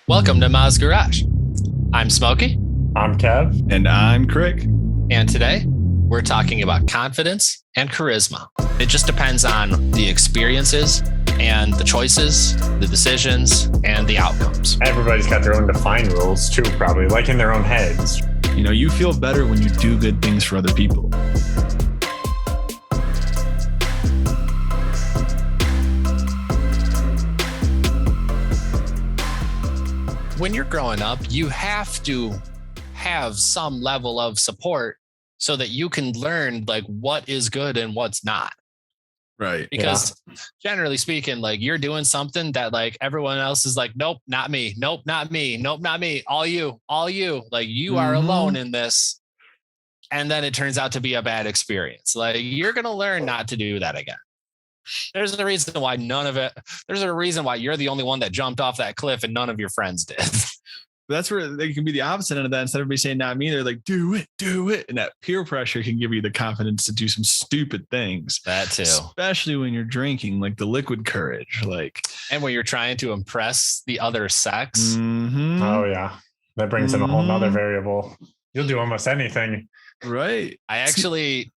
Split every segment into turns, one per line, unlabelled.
Welcome to Ma's Garage. I'm Smokey.
I'm Kev.
And I'm Crick.
And today we're talking about confidence and charisma. It just depends on the experiences and the choices, the decisions, and the outcomes.
Everybody's got their own defined rules too, probably, like in their own heads.
You know, you feel better when you do good things for other people.
When you're growing up, you have to have some level of support so that you can learn like what is good and what's not.
Right.
Because generally speaking, like you're doing something that like everyone else is like, nope, not me. Nope, not me. Nope, not me. All you. Like you are alone in this. And then it turns out to be a bad experience. Like you're going to learn not to do that again. There's a reason why there's a reason why you're the only one that jumped off that cliff and none of your friends did.
That's where they can be the opposite end of that. Instead of everybody saying not me, they're like, do it. And that peer pressure can give you the confidence to do some stupid things.
That too.
Especially when you're drinking, like the liquid courage,
and when you're trying to impress the other sex.
Mm-hmm.
Oh yeah. That brings in a whole nother variable. You'll do almost anything.
Right.
I actually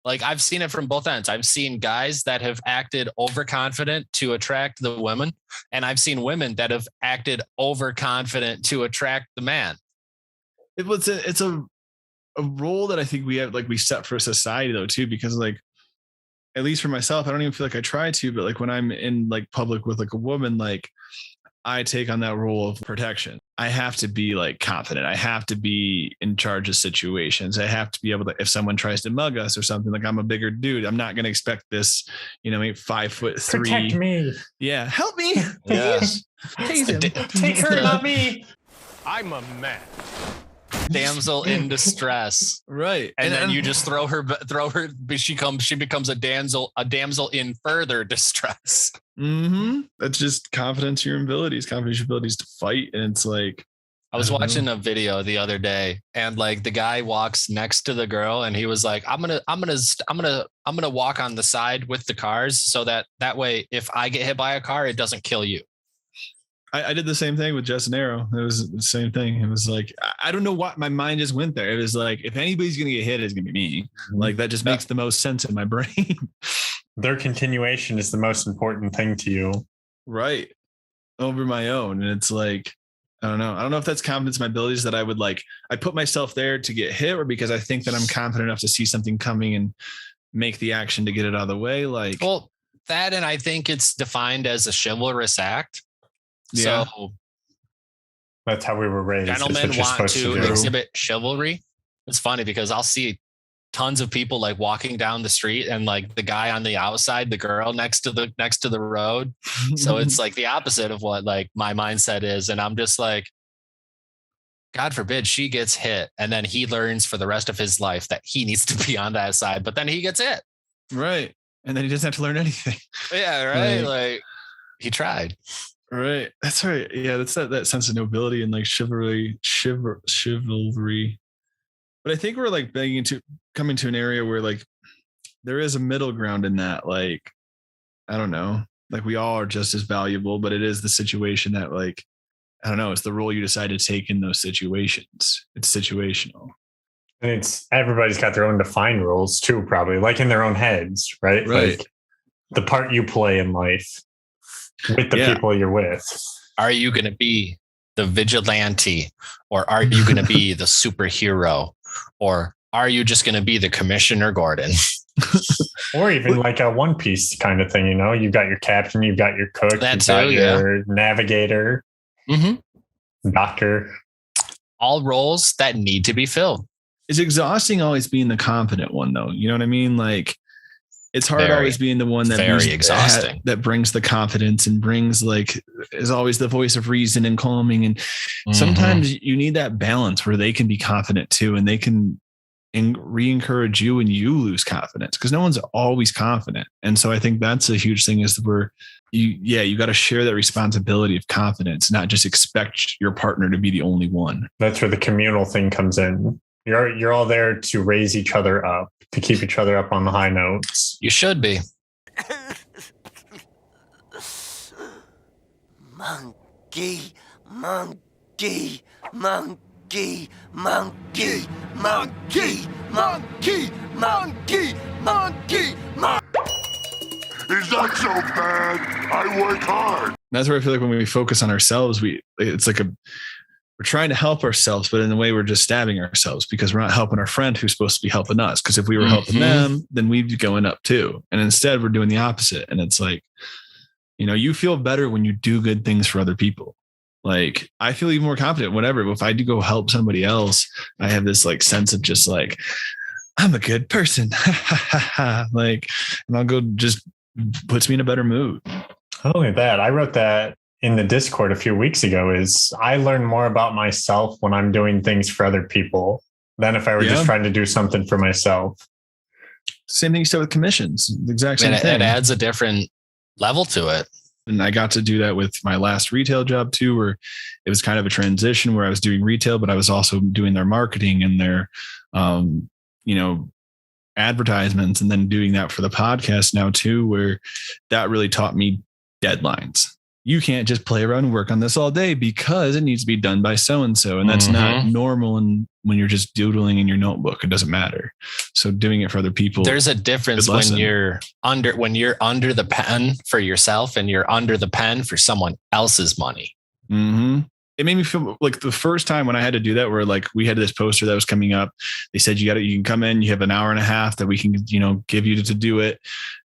I've seen it from both ends. I've seen guys that have acted overconfident to attract the women, and I've seen women that have acted overconfident to attract the man.
It's a role that I think we have, we set for society though too, because at least for myself, I don't even feel like I try to, but when I'm in public with a woman, I take on that role of protection. I have to be confident. I have to be in charge of situations. I have to be able to, if someone tries to mug us or something, I'm a bigger dude. I'm not going to expect this, 5'3".
Protect me.
Yeah. Help me.
Yeah.
Tase him.
Take her, not me.
I'm a man.
Damsel in distress.
Right.
And then you just throw her, she becomes a damsel in further distress.
Mm-hmm. That's just confidence in your abilities, to fight. And it's
I was watching a video the other day, and the guy walks next to the girl, and he was like, I'm gonna walk on the side with the cars so that way, if I get hit by a car, it doesn't kill you.
I did the same thing with Justin Arrow. It was the same thing. It was I don't know what my mind just went there. It was if anybody's going to get hit, it's going to be me. That just makes the most sense in my brain.
Their continuation is the most important thing to you.
Right. Over my own. And it's I don't know. I don't know if that's confidence in my abilities that I would I put myself there to get hit, or because I think that I'm confident enough to see something coming and make the action to get it out of the way.
Well, that, and I think it's defined as a chivalrous act.
Yeah.
So
that's how we were raised.
Gentlemen want to exhibit chivalry. It's funny because I'll see tons of people walking down the street, and the guy on the outside, the girl next to the road. So it's the opposite of what my mindset is. And I'm just God forbid she gets hit, and then he learns for the rest of his life that he needs to be on that side, but then he gets hit.
Right. And then he doesn't have to learn anything.
Yeah. Right. He tried.
Right. That's right. Yeah. That's that sense of nobility and chivalry. But I think we're coming to an area where there is a middle ground in that. I don't know, we all are just as valuable, but it is the situation that I don't know, it's the role you decide to take in those situations. It's situational.
And everybody's got their own defined rules too, probably in their own heads, right?
Right.
The part you play in life with the people you're with.
Are you going to be the vigilante, or are you going to be the superhero, or are you just going to be the Commissioner Gordon?
Or even a One Piece kind of thing, you've got your captain, you've got your cook, you've got your navigator, doctor.
All roles that need to be filled.
It's exhausting always being the confident one though. You know what I mean? It's hard always being the one that
exhausting.
That brings the confidence and brings is always the voice of reason and calming. And sometimes you need that balance where they can be confident too, and they can re-encourage you when you lose confidence, because no one's always confident. And so I think that's a huge thing, is where you got to share that responsibility of confidence, not just expect your partner to be the only one.
That's where the communal thing comes in. You're all there to raise each other up, to keep each other up on the high notes.
You should be.
Monkey,
Monkey, monkey, monkey, monkey, monkey, monkey, monkey, monkey.
Is that so bad? I work hard.
That's where I feel like when we focus on ourselves, it's like we're trying to help ourselves, but in a way we're just stabbing ourselves because we're not helping our friend who's supposed to be helping us. Because if we were helping them, then we'd be going up too. And instead we're doing the opposite. And it's like, you feel better when you do good things for other people. Like I feel even more confident, whatever. If I do go help somebody else, I have this like sense of just like, I'm a good person. Like, and I'll go just puts me in a better mood.
Not only that, I wrote that in the Discord a few weeks ago, is I learn more about myself when I'm doing things for other people than if I were just trying to do something for myself.
Same thing you said with commissions. The exact same thing.
It adds a different level to it.
And I got to do that with my last retail job too, where it was kind of a transition where I was doing retail, but I was also doing their marketing and their, advertisements, and then doing that for the podcast now too, where that really taught me deadlines. You can't just play around and work on this all day because it needs to be done by so-and-so. And that's not normal. And when you're just doodling in your notebook, it doesn't matter. So doing it for other people.
There's a difference when you're under the pen for yourself and you're under the pen for someone else's money.
Mm-hmm. It made me feel like the first time when I had to do that, where like we had this poster that was coming up. They said, you can come in, you have an hour and a half that we can, give you to do it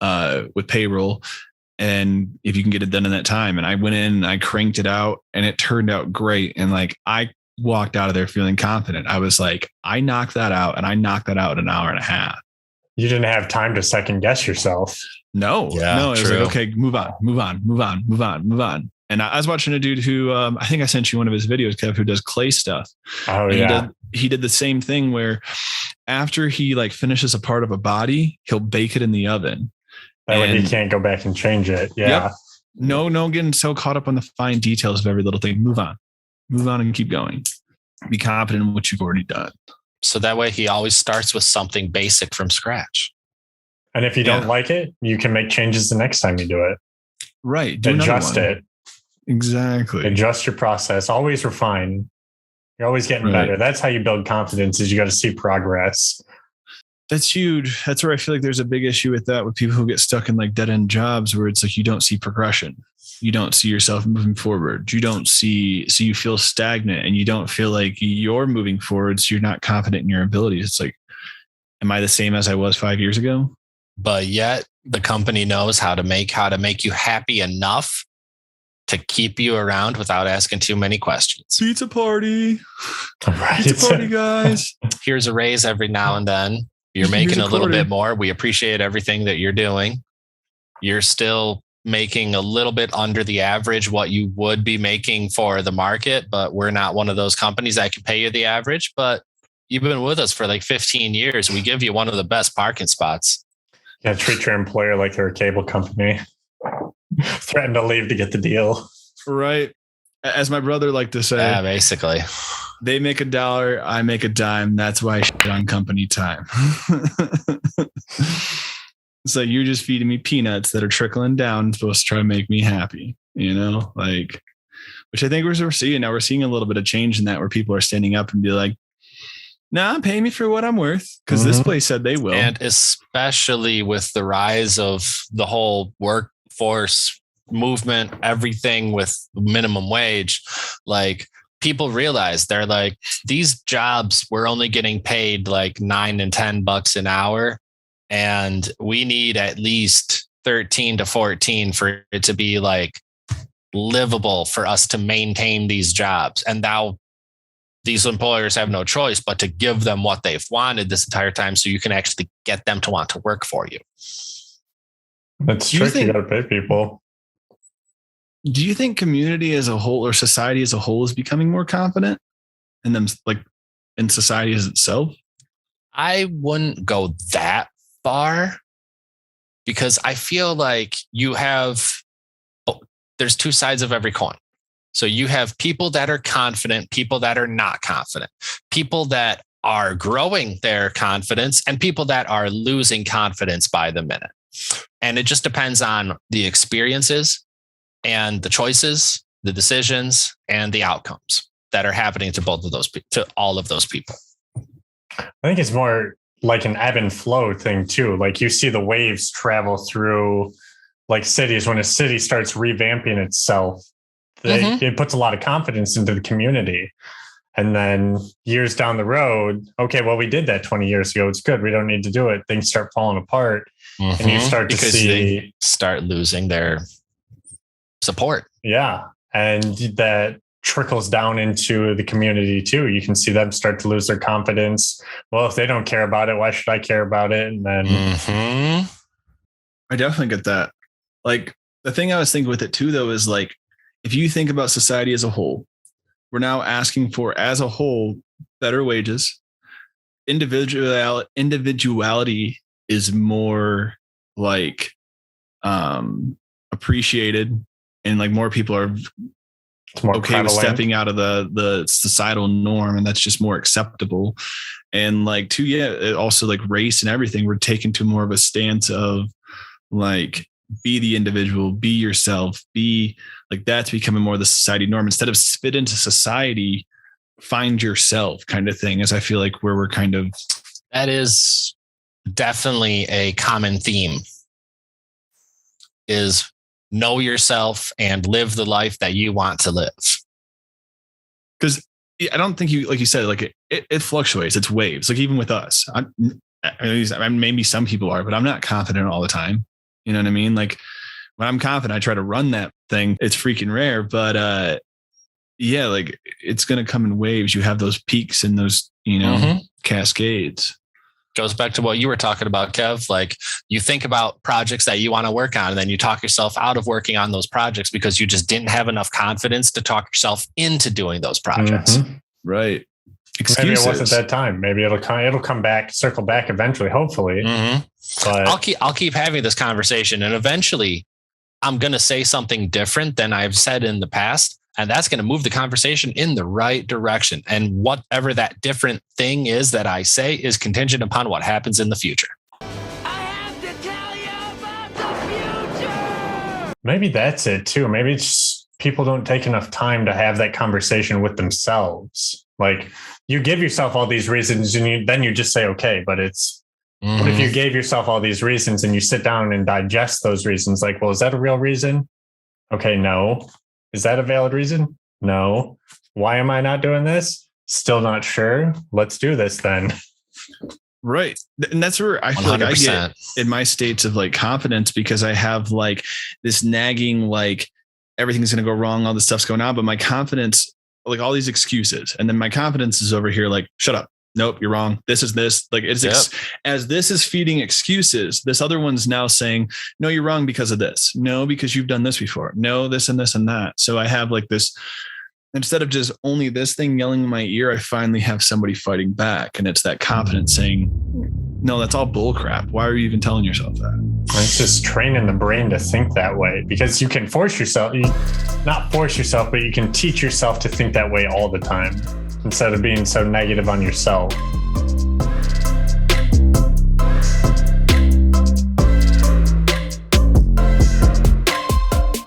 with payroll. And if you can get it done in that time. And I went in and I cranked it out and it turned out great. And like, I walked out of there feeling confident. I was like, I knocked that out, and I knocked that out in an hour and a half.
You didn't have time to second guess yourself.
No, it was like, okay, move on. And I was watching a dude who, I think I sent you one of his videos, Kev, who does clay stuff.
Oh, yeah.
He did the same thing where after he like finishes a part of a body, he'll bake it in the oven.
That way he can't go back and change it. Yeah.
Yep. No getting so caught up on the fine details of every little thing. Move on and keep going. Be confident in what you've already done.
So that way he always starts with something basic from scratch.
And if you don't like it, you can make changes the next time you do it.
Right.
Adjust it.
Exactly.
Adjust your process. Always refine. You're always getting better. That's how you build confidence, is you got to see progress.
That's huge. That's where I feel like there's a big issue with that, with people who get stuck in like dead end jobs where it's like, you don't see progression. You don't see yourself moving forward. You don't see, so you feel stagnant and you don't feel like you're moving forward. So you're not confident in your abilities. It's like, am I the same as I was 5 years ago?
But yet the company knows how to make you happy enough to keep you around without asking too many questions.
Pizza party.
Right.
Pizza party, guys.
Here's a raise every now and then. You're making a little bit more. We appreciate everything that you're doing. You're still making a little bit under the average what you would be making for the market, but we're not one of those companies that can pay you the average. But you've been with us for like 15 years. We give you one of the best parking spots.
Yeah, treat your employer like they're a cable company. Threaten to leave to get the deal.
Right. As my brother liked to say,
yeah, basically.
They make $1, I make a dime. That's why I shit on company time. So you're just feeding me peanuts that are trickling down, supposed to try to make me happy, like, which I think we're seeing now. We're seeing a little bit of change in that, where people are standing up and be like, nah, pay me for what I'm worth, because this place said they will.
And especially with the rise of the whole workforce movement, everything with minimum wage, like, people realize they're like, these jobs, we're only getting paid like $9 and $10 an hour. And we need at least 13 to 14 for it to be like livable for us to maintain these jobs. And now these employers have no choice but to give them what they've wanted this entire time, so you can actually get them to want to work for you.
That's true. You got to pay people.
Do you think community as a whole, or society as a whole, is becoming more confident in them, like in society as itself?
I wouldn't go that far, because I feel like there's two sides of every coin. So you have people that are confident, people that are not confident, people that are growing their confidence, and people that are losing confidence by the minute. And it just depends on the experiences and the choices the decisions, and the outcomes that are happening to all of those people.
I think it's more like an ebb and flow thing too. Like you see the waves travel through like cities. When a city starts revamping itself, it puts a lot of confidence into the community. And then years down the road, okay, well, we did that 20 years ago. It's good. We don't need to do it. Things start falling apart. And you start to see
they start losing their support.
Yeah. And that trickles down into the community too. You can see them start to lose their confidence. Well, if they don't care about it, why should I care about it? And then
I definitely get that. Like the thing I was thinking with it too, though, is like, if you think about society as a whole, we're now asking for, as a whole, better wages. Individuality is more like appreciated, and like more people are okay with stepping out of the societal norm, and that's just more acceptable. And like also like race and everything, we're taking to more of a stance of like, be the individual, be yourself, be like, that's becoming more the society norm instead of fit into society, find yourself kind of thing. As I feel like where we're kind of,
that is definitely a common theme, is know yourself and live the life that you want to live.
Because I don't think you, like you said, like it fluctuates. It's waves. Like even with us, I mean, maybe some people are, but I'm not confident all the time. You know what I mean? Like when I'm confident, I try to run that thing. It's freaking rare, but yeah, like it's going to come in waves. You have those peaks and those, cascades.
Goes back to what you were talking about, Kev. Like you think about projects that you want to work on, and then you talk yourself out of working on those projects because you just didn't have enough confidence to talk yourself into doing those projects.
Right.
Excuses. Maybe it wasn't that time. Maybe it'll come back, circle back eventually, hopefully. But
I'll keep having this conversation, and eventually I'm going to say something different than I've said in the past. And that's going to move the conversation in the right direction. And whatever that different thing is that I say is contingent upon what happens in the future.
I have to tell you about the future!
Maybe that's it too. Maybe it's people don't take enough time to have that conversation with themselves. Like you give yourself all these reasons and then you just say, okay, but it's, what if you gave yourself all these reasons and you sit down and digest those reasons? Like, well, is that a real reason? Okay, no. Is that a valid reason? No. Why am I not doing this? Still not sure. Let's do this then.
Right. And that's where I feel 100%. Like I get in my states of like confidence, because I have like this nagging, like everything's going to go wrong. All this stuff's going on. But my confidence, like all these excuses. And then my confidence is over here like, shut up. Nope, you're wrong. This is this. Like it's as this is feeding excuses, this other one's now saying, no, you're wrong because of this. No, because you've done this before. No, this and this and that. So I have like this, instead of just only this thing yelling in my ear, I finally have somebody fighting back. And it's that confidence saying, no, that's all bull crap. Why are you even telling yourself that?
It's just training the brain to think that way, because you can force yourself, not force yourself, but you can teach yourself to think that way all the time, instead of being so negative on yourself.